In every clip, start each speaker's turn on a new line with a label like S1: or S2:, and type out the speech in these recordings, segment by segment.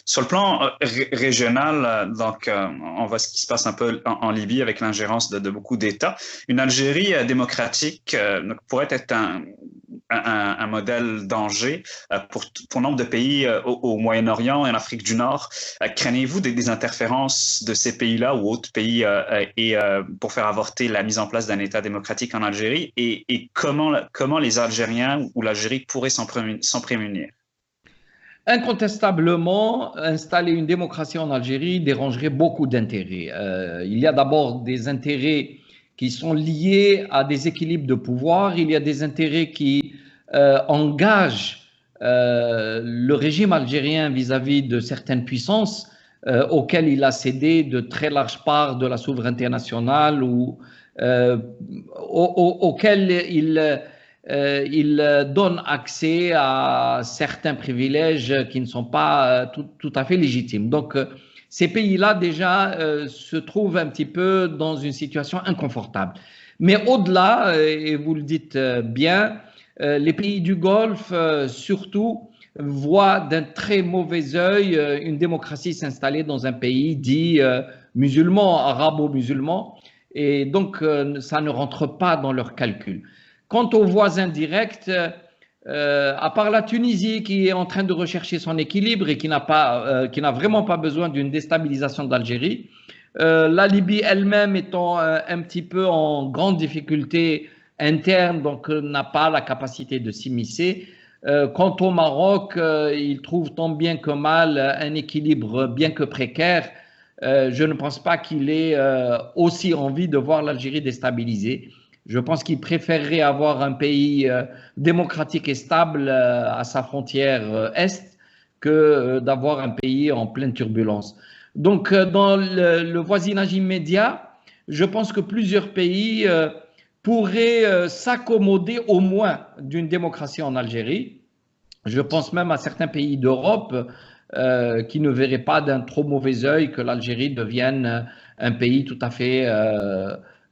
S1: Sur le plan régional, on voit ce qui se passe un peu en Libye avec l'ingérence de beaucoup d'États. Une Algérie démocratique pourrait être un modèle danger pour nombre de pays au Moyen-Orient et en Afrique du Nord. Craignez-vous des interférences de ces pays-là ou autres pays pour faire avorter la mise en place d'un État démocratique en Algérie et comment les Algériens ou l'Algérie pourraient s'en prémunir?
S2: Incontestablement, installer une démocratie en Algérie dérangerait beaucoup d'intérêts. Il y a d'abord des intérêts qui sont liés à des équilibres de pouvoir. Il y a des intérêts qui engagent le régime algérien vis-à-vis de certaines puissances auxquelles il a cédé de très larges parts de la souveraineté nationale ou auxquelles il donne accès à certains privilèges qui ne sont pas tout à fait légitimes. Donc, ces pays-là, déjà, se trouvent un petit peu dans une situation inconfortable. Mais au-delà, et vous le dites bien, les pays du Golfe, surtout, voient d'un très mauvais œil une démocratie s'installer dans un pays dit musulman, arabo-musulman, et donc ça ne rentre pas dans leurs calculs. Quant aux voisins directs, à part la Tunisie qui est en train de rechercher son équilibre et qui n'a vraiment pas besoin d'une déstabilisation d'Algérie, la Libye elle-même étant un petit peu en grande difficulté interne, donc n'a pas la capacité de s'immiscer. Quant au Maroc, il trouve tant bien que mal un équilibre bien que précaire. Je ne pense pas qu'il ait aussi envie de voir l'Algérie déstabilisée. Je pense qu'il préférerait avoir un pays démocratique et stable à sa frontière est que d'avoir un pays en pleine turbulence. Donc, dans le voisinage immédiat, je pense que plusieurs pays pourraient s'accommoder au moins d'une démocratie en Algérie. Je pense même à certains pays d'Europe qui ne verraient pas d'un trop mauvais œil que l'Algérie devienne un pays tout à fait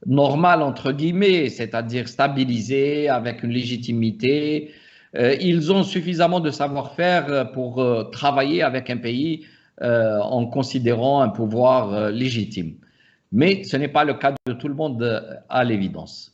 S2: normal, entre guillemets, c'est-à-dire stabilisé, avec une légitimité. Ils ont suffisamment de savoir-faire pour travailler avec un pays en considérant un pouvoir légitime. Mais ce n'est pas le cas de tout le monde à l'évidence.